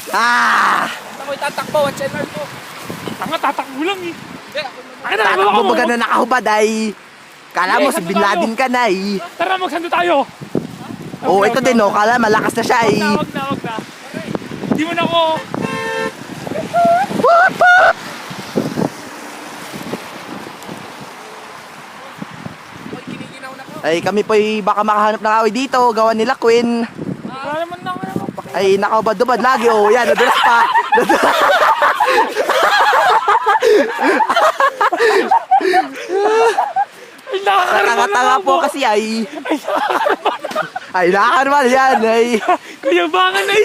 Ah! Ako'y tatakbo, watch and learn ko. Tanga, tatakbo lang eh. Hindi, ako naman. Akin na, Tatakbo mo. baga na nakahubad ay. Kala mo si Bin Laden ka na eh. Tara, magsando tayo. Oh, ito din oh. Kala malakas na siya eh. Wag na. Hindi mo na ako. Ako'y kiniginaw na ko. Ay kami po ay baka makahanap ng away dito. Gawa nila Queen. Wala naman na ako. Ay nakahubad-hubad lagi oh. Yan, nadulas pa. Ay, nakakarma na Tanga-tanga ako. po kasi ay. Ay nakakarmal yan ay. Kaya bangan ay.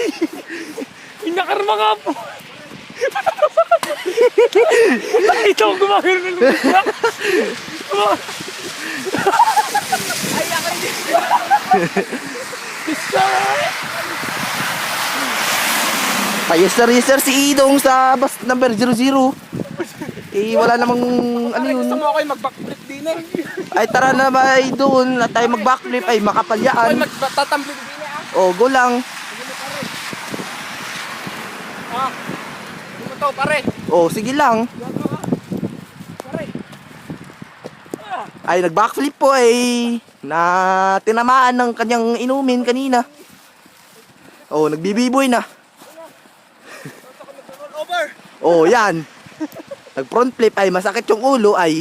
Ay, nakarma nga po. Ay, ito ang gumagano ng lupa. Ay, ako hindi. Payeser-yeser si Idong sa bus number 00. Eh wala namang ano yun. Gusto mo ako'y mag-backflip din eh. Ay tara na ba ay doon at tayo mag-backflip ay makapal Ako'y yan. magtatambling din eh. O go lang. Sige mo pare. Sige mo to pare. O sige lang. Pare. Ay nag-backflip po ay na tinamaan ng kanyang inumin kanina. O nagbibiboy na. Roll over. O yan. Nag front flip ay masakit yung ulo ay